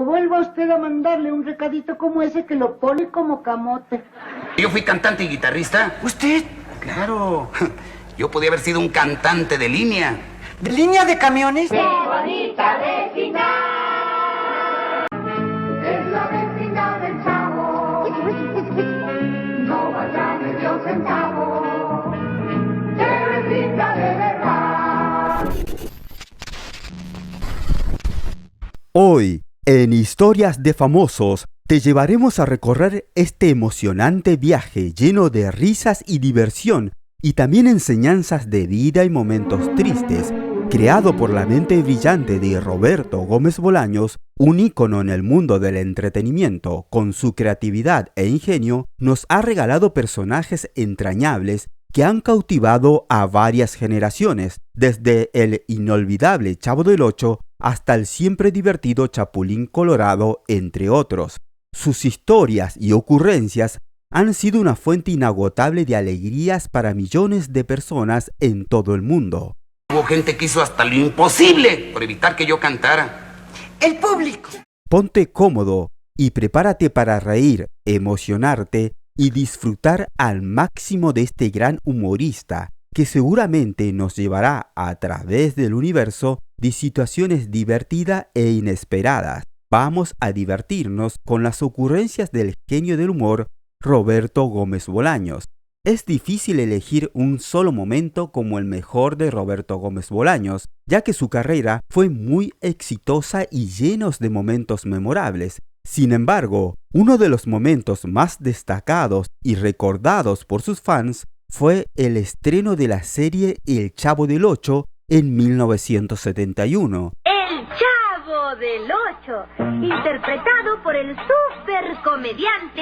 vuelva usted a mandarle un recadito como ese que lo pone como camote. Yo fui cantante y guitarrista. ¿Usted? Claro. Yo podía haber sido un cantante de línea. ¿De línea de camiones? ¡Qué bonita vecindad! Es la vecindad del Chavo. No vaya medio centavo. ¡Qué vecindad de verdad! Hoy, en Historias de Famosos, te llevaremos a recorrer este emocionante viaje lleno de risas y diversión y también enseñanzas de vida y momentos tristes, creado por la mente brillante de Roberto Gómez Bolaños, un ícono en el mundo del entretenimiento. Con su creatividad e ingenio, nos ha regalado personajes entrañables que han cautivado a varias generaciones, desde el inolvidable Chavo del Ocho hasta el siempre divertido Chapulín Colorado, entre otros. Sus historias y ocurrencias han sido una fuente inagotable de alegrías para millones de personas en todo el mundo. Hubo gente que hizo hasta lo imposible por evitar que yo cantara. El público. Ponte cómodo y prepárate para reír, emocionarte y disfrutar al máximo de este gran humorista que seguramente nos llevará a través del universo de situaciones divertidas e inesperadas. Vamos a divertirnos con las ocurrencias del genio del humor, Roberto Gómez Bolaños. Es difícil elegir un solo momento como el mejor de Roberto Gómez Bolaños, ya que su carrera fue muy exitosa y llenos de momentos memorables. Sin embargo, uno de los momentos más destacados y recordados por sus fans fue el estreno de la serie El Chavo del Ocho en 1971. El Chavo del Ocho, interpretado por el supercomediante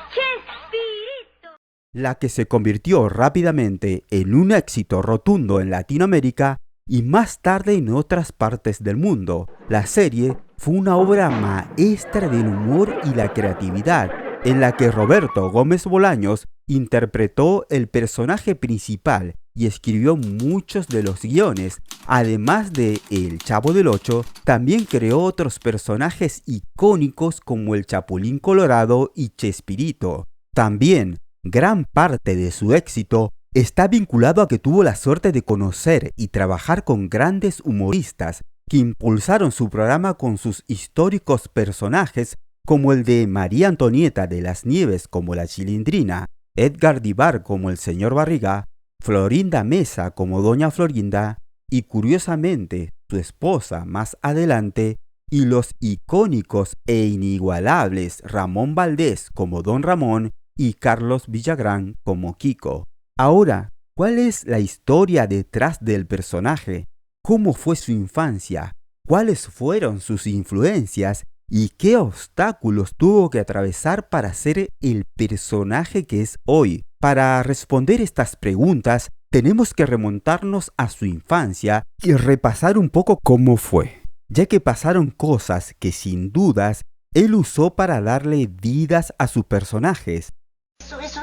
Chespirito, la que se convirtió rápidamente en un éxito rotundo en Latinoamérica y más tarde en otras partes del mundo. La serie fue una obra maestra del humor y la creatividad, en la que Roberto Gómez Bolaños interpretó el personaje principal y escribió muchos de los guiones. Además de El Chavo del Ocho, también creó otros personajes icónicos como el Chapulín Colorado y Chespirito. También, gran parte de su éxito está vinculado a que tuvo la suerte de conocer y trabajar con grandes humoristas que impulsaron su programa con sus históricos personajes, como el de María Antonieta de las Nieves como la Chilindrina, Edgar Vivar como el Señor Barriga, Florinda Mesa como Doña Florinda y, curiosamente, su esposa más adelante, y los icónicos e inigualables Ramón Valdés como Don Ramón y Carlos Villagrán como Kiko. Ahora, ¿cuál es la historia detrás del personaje? ¿Cómo fue su infancia? ¿Cuáles fueron sus influencias? ¿Y qué obstáculos tuvo que atravesar para ser el personaje que es hoy? Para responder estas preguntas, tenemos que remontarnos a su infancia y repasar un poco cómo fue, ya que pasaron cosas que sin dudas él usó para darle vidas a sus personajes. Eso.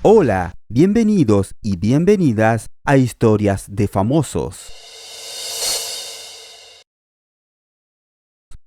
Hola, bienvenidos y bienvenidas a Historias de Famosos.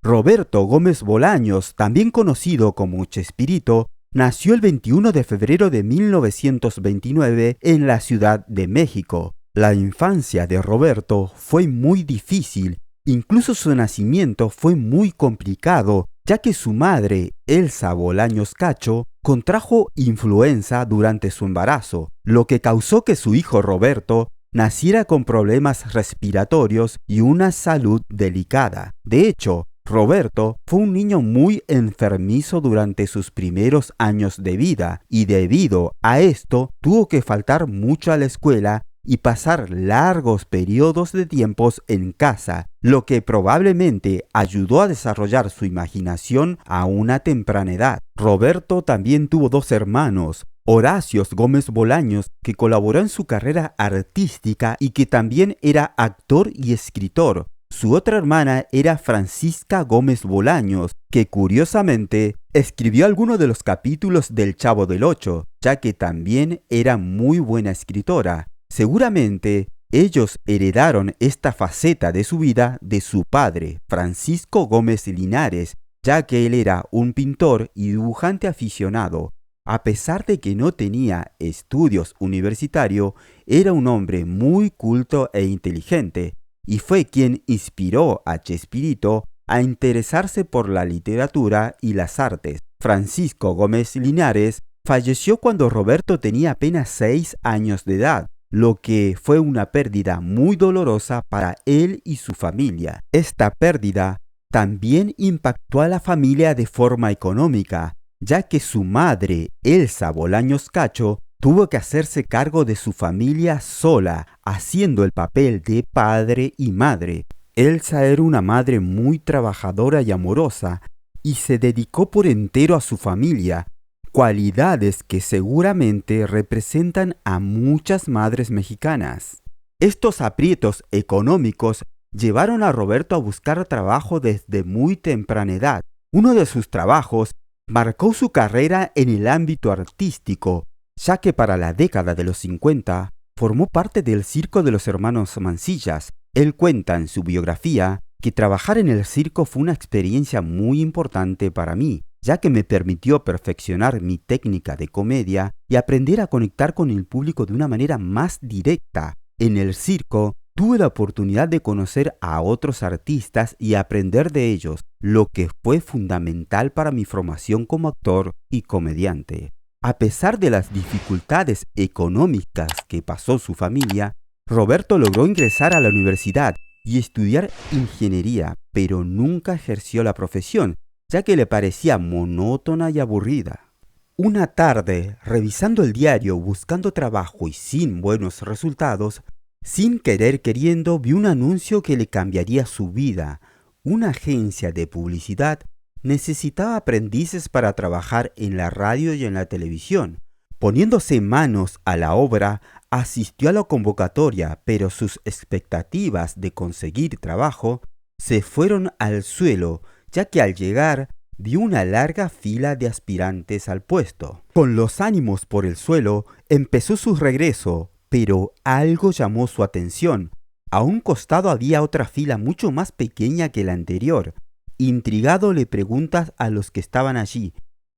Roberto Gómez Bolaños, también conocido como Chespirito, nació el 21 de febrero de 1929 en la Ciudad de México. La infancia de Roberto fue muy difícil, incluso su nacimiento fue muy complicado, ya que su madre, Elsa Bolaños Cacho, contrajo influenza durante su embarazo, lo que causó que su hijo Roberto naciera con problemas respiratorios y una salud delicada. De hecho, Roberto fue un niño muy enfermizo durante sus primeros años de vida y debido a esto tuvo que faltar mucho a la escuela y pasar largos periodos de tiempos en casa, lo que probablemente ayudó a desarrollar su imaginación a una temprana edad. Roberto también tuvo dos hermanos, Horacio Gómez Bolaños, que colaboró en su carrera artística y que también era actor y escritor. Su otra hermana era Francisca Gómez Bolaños, que curiosamente escribió algunos de los capítulos del Chavo del Ocho, ya que también era muy buena escritora. Seguramente Ellos heredaron esta faceta de su vida de su padre, Francisco Gómez Linares, ya que él era un pintor y dibujante aficionado. A pesar de que no tenía estudios universitarios, era un hombre muy culto e inteligente, y fue quien inspiró a Chespirito a interesarse por la literatura y las artes. Francisco Gómez Linares falleció cuando Roberto tenía apenas 6 años de edad, lo que fue una pérdida muy dolorosa para él y su familia. Esta pérdida también impactó a la familia de forma económica, ya que su madre, Elsa Bolaños Cacho, tuvo que hacerse cargo de su familia sola, haciendo el papel de padre y madre. Elsa era una madre muy trabajadora y amorosa, y se dedicó por entero a su familia, cualidades que seguramente representan a muchas madres mexicanas. Estos aprietos económicos llevaron a Roberto a buscar trabajo desde muy temprana edad. Uno de sus trabajos marcó su carrera en el ámbito artístico, ya que para la década de los 50 formó parte del circo de los hermanos Mancillas. Él cuenta en su biografía que trabajar en el circo fue una experiencia muy importante para mí, ya que me permitió perfeccionar mi técnica de comedia y aprender a conectar con el público de una manera más directa. En el circo tuve la oportunidad de conocer a otros artistas y aprender de ellos, lo que fue fundamental para mi formación como actor y comediante. A pesar de las dificultades económicas que pasó su familia, Roberto logró ingresar a la universidad y estudiar ingeniería, pero nunca ejerció la profesión, ya que le parecía monótona y aburrida. Una tarde, revisando el diario buscando trabajo y sin buenos resultados, sin querer queriendo vi un anuncio que le cambiaría su vida. Una agencia de publicidad necesitaba aprendices para trabajar en la radio y en la televisión. Poniéndose manos a la obra, asistió a la convocatoria, pero sus expectativas de conseguir trabajo se fueron al suelo, ya que al llegar vio una larga fila de aspirantes al puesto. Con los ánimos por el suelo, empezó su regreso, pero algo llamó su atención. A un costado había otra fila mucho más pequeña que la anterior. Intrigado le pregunta a los que estaban allí,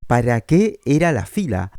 ¿para qué era la fila?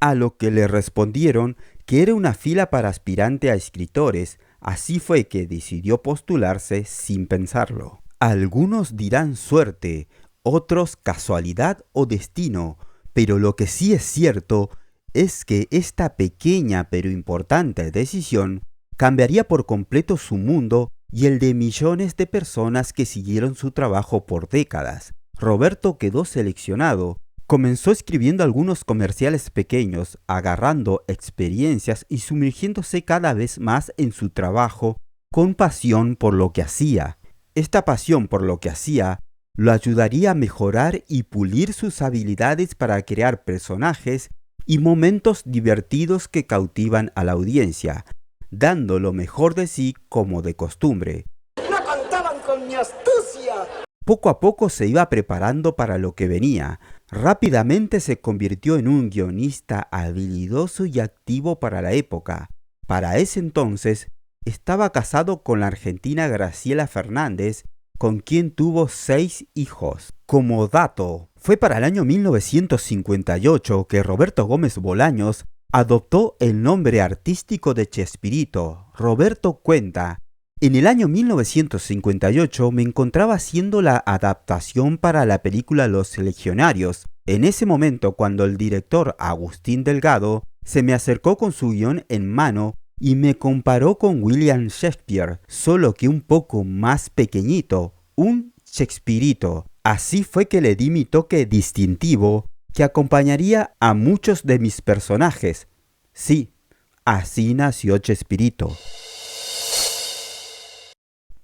A lo que le respondieron que era una fila para aspirante a escritores. Así fue que decidió postularse sin pensarlo. Algunos dirán suerte, otros casualidad o destino, pero lo que sí es cierto es que esta pequeña pero importante decisión cambiaría por completo su mundo y el de millones de personas que siguieron su trabajo por décadas. Roberto quedó seleccionado. Comenzó escribiendo algunos comerciales pequeños, agarrando experiencias y sumergiéndose cada vez más en su trabajo con pasión por lo que hacía. Esta pasión por lo que hacía lo ayudaría a mejorar y pulir sus habilidades para crear personajes y momentos divertidos que cautivan a la audiencia, dando lo mejor de sí como de costumbre. ¡No contaban con mi astucia! Poco a poco se iba preparando para lo que venía. Rápidamente se convirtió en un guionista habilidoso y activo para la época. Para ese entonces, estaba casado con la argentina Graciela Fernández, con quien tuvo 6 hijos. Como dato, fue para el año 1958 que Roberto Gómez Bolaños adoptó el nombre artístico de Chespirito. Roberto cuenta: en el año 1958 me encontraba haciendo la adaptación para la película Los Legionarios. En ese momento, cuando el director Agustín Delgado se me acercó con su guión en mano y me comparó con William Shakespeare, solo que un poco más pequeñito, un Chespirito. Así fue que le di mi toque distintivo que acompañaría a muchos de mis personajes. Sí, así nació Chespirito.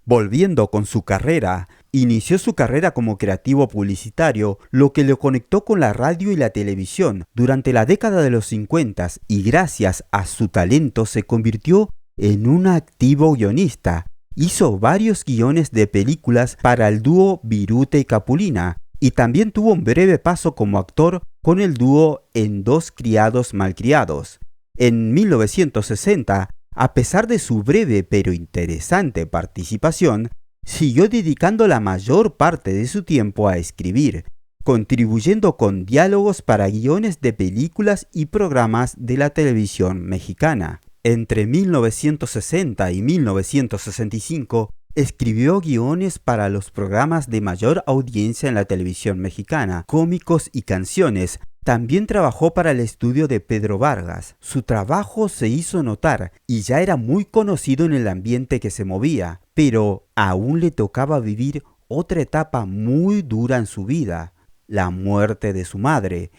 Volviendo con su carrera, inició su carrera como creativo publicitario, lo que lo conectó con la radio y la televisión durante la década de los 50 y gracias a su talento se convirtió en un activo guionista. Hizo varios guiones de películas para el dúo Viruta y Capulina y también tuvo un breve paso como actor con el dúo en Dos criados malcriados. En 1960 A pesar de su breve pero interesante participación, siguió dedicando la mayor parte de su tiempo a escribir, contribuyendo con diálogos para guiones de películas y programas de la televisión mexicana. Entre 1960 y 1965, escribió guiones para los programas de mayor audiencia en la televisión mexicana, Cómicos y Canciones. También trabajó para el estudio de Pedro Vargas. Su trabajo se hizo notar y ya era muy conocido en el ambiente que se movía, pero aún le tocaba vivir otra etapa muy dura en su vida, la muerte de su madre.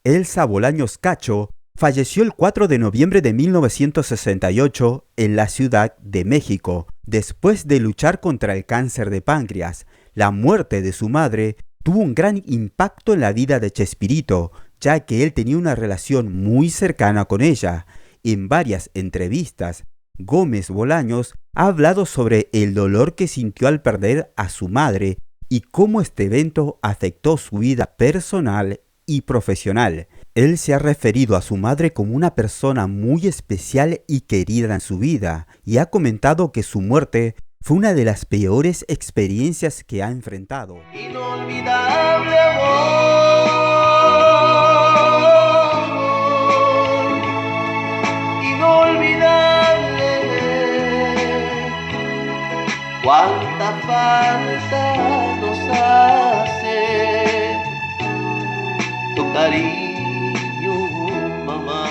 Elsa Bolaños Cacho falleció el 4 de noviembre de 1968 en la Ciudad de México, después de luchar contra el cáncer de páncreas. La muerte de su madre tuvo un gran impacto en la vida de Chespirito, ya que él tenía una relación muy cercana con ella. En varias entrevistas, Gómez Bolaños ha hablado sobre el dolor que sintió al perder a su madre y cómo este evento afectó su vida personal y profesional. Él se ha referido a su madre como una persona muy especial y querida en su vida, y ha comentado que su muerte fue una de las peores experiencias que ha enfrentado. Inolvidable amor, inolvidable. Cuánta falta nos hace tu cariño, mamá.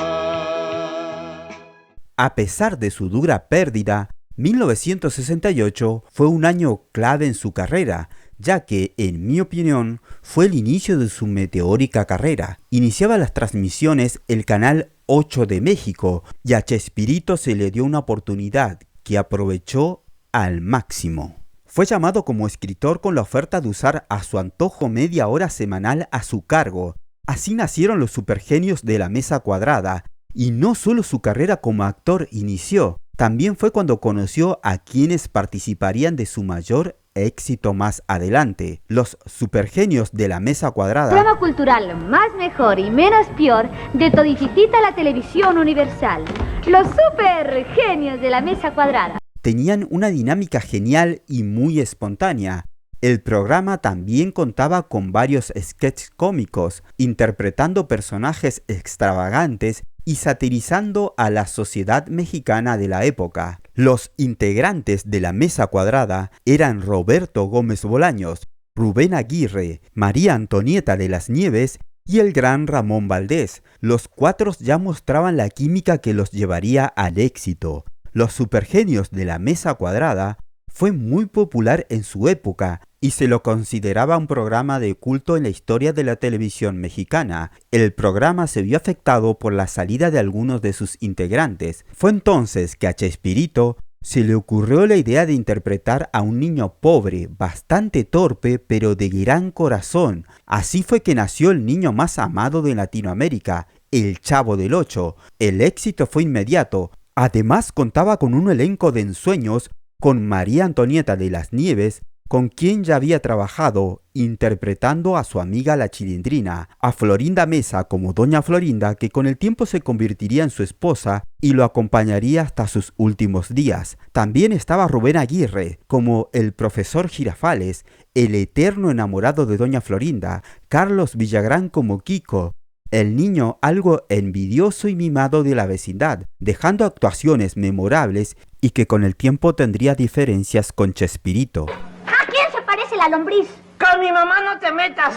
A pesar de su dura pérdida, 1968 fue un año clave en su carrera, ya que, en mi opinión, fue el inicio de su meteórica carrera. Iniciaba las transmisiones el Canal 8 de México y a Chespirito se le dio una oportunidad que aprovechó al máximo. Fue llamado como escritor con la oferta de usar a su antojo media hora semanal a su cargo. Así nacieron los supergenios de la Mesa Cuadrada, y no solo su carrera como actor inició, también fue cuando conoció a quienes participarían de su mayor éxito más adelante. Los supergenios de la Mesa Cuadrada, Programa cultural más mejor y menos peor de todititita la televisión universal. Los supergenios de la Mesa Cuadrada. tenían una dinámica genial y muy espontánea. El programa también contaba con varios sketches cómicos, interpretando personajes extravagantes y satirizando a la sociedad mexicana de la época. Los integrantes de la Mesa Cuadrada eran Roberto Gómez Bolaños, Rubén Aguirre, María Antonieta de las Nieves y el gran Ramón Valdés. Los cuatro ya mostraban la química que los llevaría al éxito. Los supergenios de la Mesa Cuadrada fue muy popular en su época y se lo consideraba un programa de culto en la historia de la televisión mexicana. El programa se vio afectado por la salida de algunos de sus integrantes. Fue entonces que a Chespirito se le ocurrió la idea de interpretar a un niño pobre, bastante torpe, pero de gran corazón. Así fue que nació el niño más amado de Latinoamérica, el Chavo del Ocho. El éxito fue inmediato. Además contaba con un elenco de ensueños con María Antonieta de las Nieves, con quien ya había trabajado interpretando a su amiga la Chilindrina, a Florinda Mesa como Doña Florinda, que con el tiempo se convertiría en su esposa y lo acompañaría hasta sus últimos días. También estaba Rubén Aguirre como el profesor Girafales, el eterno enamorado de Doña Florinda, Carlos Villagrán como Kiko, el niño algo envidioso y mimado de la vecindad, dejando actuaciones memorables y que con el tiempo tendría diferencias con Chespirito. ¿A quién se parece la lombriz? Con mi mamá no te metas.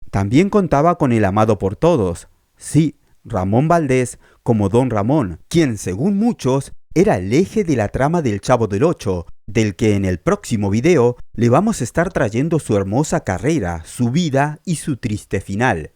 También contaba con el amado por todos, sí, Ramón Valdés como Don Ramón, quien según muchos era el eje de la trama del Chavo del Ocho, del que en el próximo video le vamos a estar trayendo su hermosa carrera, su vida y su triste final.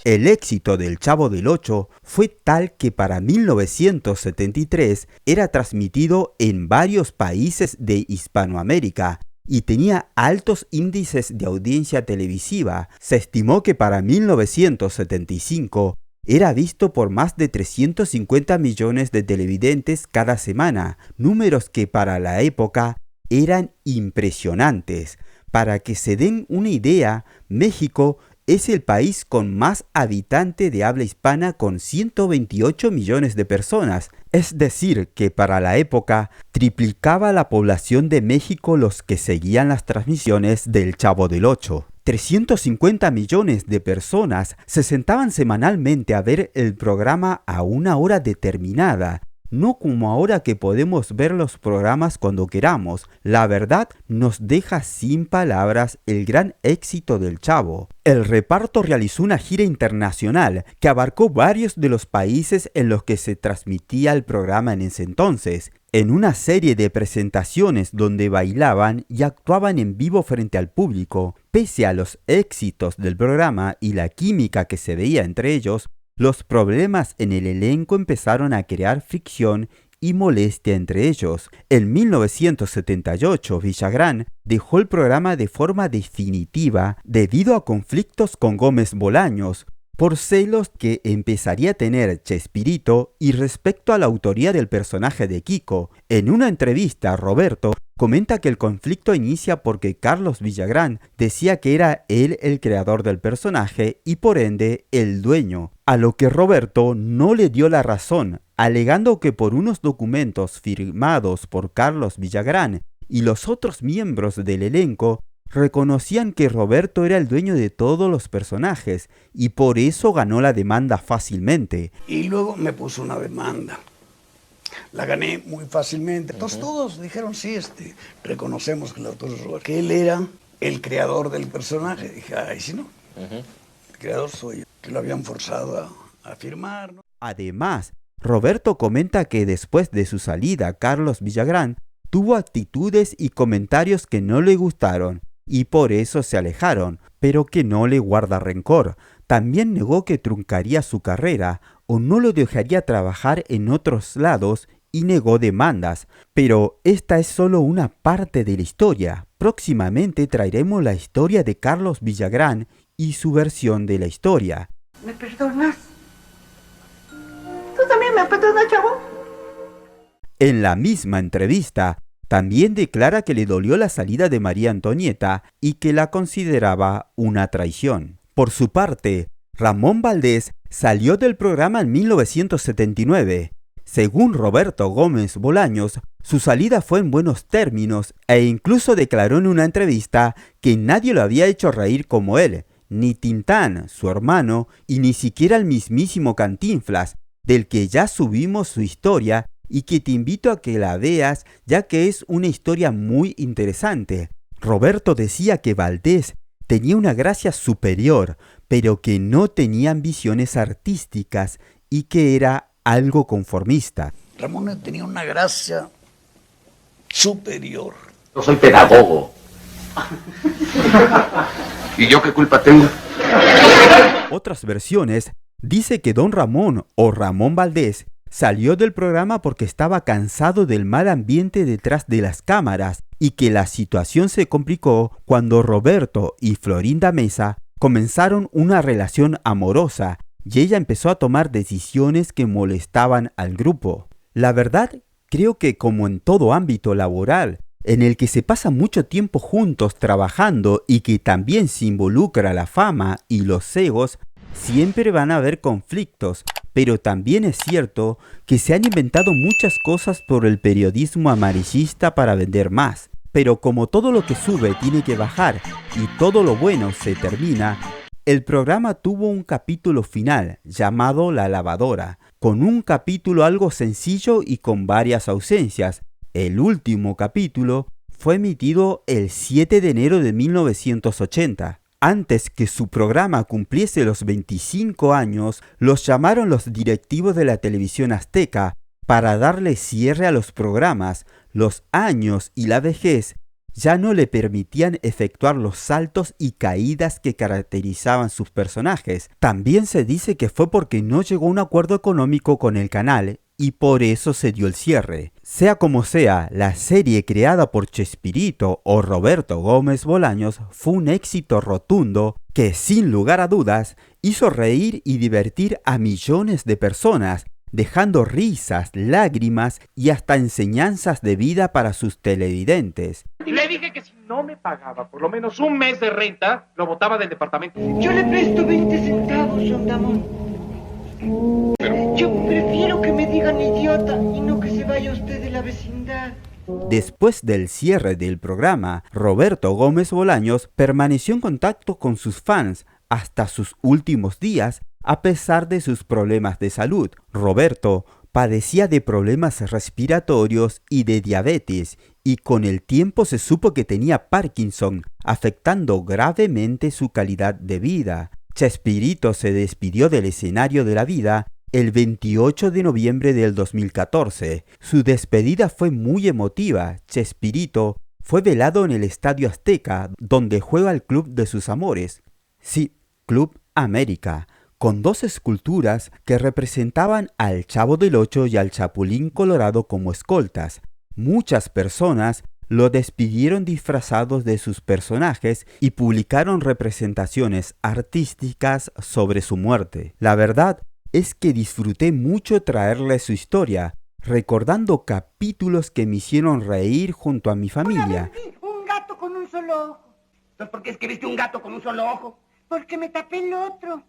El éxito del Chavo del Ocho fue tal que para 1973 era transmitido en varios países de Hispanoamérica y tenía altos índices de audiencia televisiva. Se estimó que para 1975 era visto por más de 350 millones de televidentes cada semana, números que para la época eran impresionantes. Para que se den una idea, México es el país con más habitantes de habla hispana con 128 millones de personas. Es decir, que para la época triplicaba la población de México los que seguían las transmisiones del Chavo del Ocho. 350 millones de personas se sentaban semanalmente a ver el programa a una hora determinada. No como ahora que podemos ver los programas cuando queramos. La verdad nos deja sin palabras el gran éxito del Chavo. El reparto realizó una gira internacional que abarcó varios de los países en los que se transmitía el programa en ese entonces. En una serie de presentaciones donde bailaban y actuaban en vivo frente al público. Pese a los éxitos del programa y la química que se veía entre ellos, los problemas en el elenco empezaron a crear fricción y molestia entre ellos. En 1978, Villagrán dejó el programa de forma definitiva debido a conflictos con Gómez Bolaños, por celos que empezaría a tener Chespirito y respecto a la autoría del personaje de Kiko. En una entrevista, Roberto comenta que el conflicto inicia porque Carlos Villagrán decía que era él el creador del personaje y por ende el dueño, a lo que Roberto no le dio la razón, alegando que por unos documentos firmados por Carlos Villagrán y los otros miembros del elenco reconocían que Roberto era el dueño de todos los personajes y por eso ganó la demanda fácilmente. Y luego me puso una demanda. La gané muy fácilmente. Entonces todos dijeron, sí, reconocemos que el autor es Roberto, que él era el creador del personaje. Dije, ay, si no, el creador soy yo, que lo habían forzado a firmar, ¿no? Además, Roberto comenta que después de su salida, Carlos Villagrán tuvo actitudes y comentarios que no le gustaron y por eso se alejaron, pero que no le guarda rencor. También negó que truncaría su carrera o no lo dejaría trabajar en otros lados y negó demandas. Pero esta es solo una parte de la historia. Próximamente traeremos la historia de Carlos Villagrán y su versión de la historia. ¿Me perdonas? ¿Tú también me perdonas, chavo? En la misma entrevista, también declara que le dolió la salida de María Antonieta y que la consideraba una traición. Por su parte, Ramón Valdés salió del programa en 1979. Según Roberto Gómez Bolaños, su salida fue en buenos términos e incluso declaró en una entrevista que nadie lo había hecho reír como él, ni Tintán, su hermano, y ni siquiera el mismísimo Cantinflas, del que ya subimos su historia y que te invito a que la veas ya que es una historia muy interesante. Roberto decía que Valdés tenía una gracia superior, pero que no tenía ambiciones artísticas y que era algo conformista. Ramón tenía una gracia superior. Yo soy pedagogo. ¿Y yo qué culpa tengo? Otras versiones dice que Don Ramón o Ramón Valdés salió del programa porque estaba cansado del mal ambiente detrás de las cámaras y que la situación se complicó cuando Roberto y Florinda Mesa comenzaron una relación amorosa y ella empezó a tomar decisiones que molestaban al grupo. La verdad, creo que como en todo ámbito laboral, en el que se pasa mucho tiempo juntos trabajando y que también se involucra la fama y los egos, siempre van a haber conflictos, pero también es cierto que se han inventado muchas cosas por el periodismo amarillista para vender más. Pero como todo lo que sube tiene que bajar y todo lo bueno se termina, el programa tuvo un capítulo final llamado La Lavadora, con un capítulo algo sencillo y con varias ausencias. El último capítulo fue emitido el 7 de enero de 1980. Antes que su programa cumpliese los 25 años, los llamaron los directivos de la televisión azteca para darle cierre a los programas. Los años y la vejez ya no le permitían efectuar los saltos y caídas que caracterizaban sus personajes. También se dice que fue porque no llegó a un acuerdo económico con el canal y por eso se dio el cierre. Sea como sea, la serie creada por Chespirito o Roberto Gómez Bolaños fue un éxito rotundo que, sin lugar a dudas, hizo reír y divertir a millones de personas, dejando risas, lágrimas y hasta enseñanzas de vida para sus televidentes. Le dije que si no me pagaba por lo menos un mes de renta, lo botaba del departamento. Yo le presto 20 centavos, Rondamón. Yo prefiero que me digan idiota y no que se vaya usted de la vecindad. Después del cierre del programa, Roberto Gómez Bolaños permaneció en contacto con sus fans hasta sus últimos días, a pesar de sus problemas de salud. Roberto padecía de problemas respiratorios y de diabetes, y con el tiempo se supo que tenía Parkinson, afectando gravemente su calidad de vida. Chespirito se despidió del escenario de la vida el 28 de noviembre del 2014. Su despedida fue muy emotiva. Chespirito fue velado en el Estadio Azteca, donde juega el club de sus amores. Sí, Club América, con 2 esculturas que representaban al Chavo del Ocho y al Chapulín Colorado como escoltas. Muchas personas lo despidieron disfrazados de sus personajes y publicaron representaciones artísticas sobre su muerte. La verdad es que disfruté mucho traerles su historia, recordando capítulos que me hicieron reír junto a mi familia. Un gato con un solo ojo. Entonces, ¿por qué escribiste un gato con un solo ojo? Porque me tapé el otro.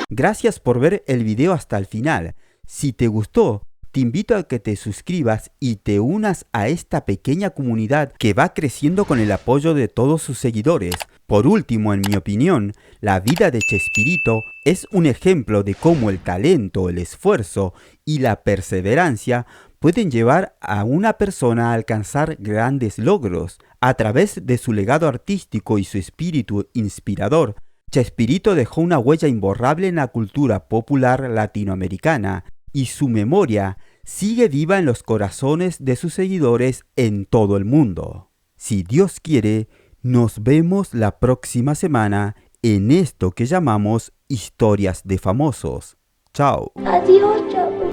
Gracias por ver el video hasta el final. Si te gustó, te invito a que te suscribas y te unas a esta pequeña comunidad que va creciendo con el apoyo de todos sus seguidores. Por último, en mi opinión, la vida de Chespirito es un ejemplo de cómo el talento, el esfuerzo y la perseverancia pueden llevar a una persona a alcanzar grandes logros. A través de su legado artístico y su espíritu inspirador, Chespirito dejó una huella imborrable en la cultura popular latinoamericana, y su memoria sigue viva en los corazones de sus seguidores en todo el mundo. Si Dios quiere, nos vemos la próxima semana en esto que llamamos Historias de Famosos. Chao. Adiós, Chavo.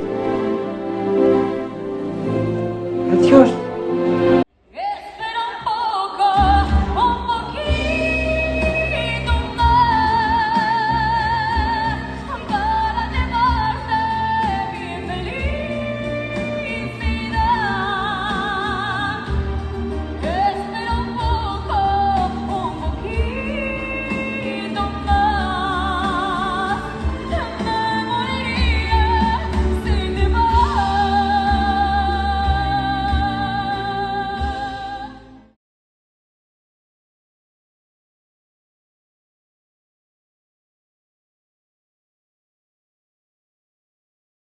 Adiós.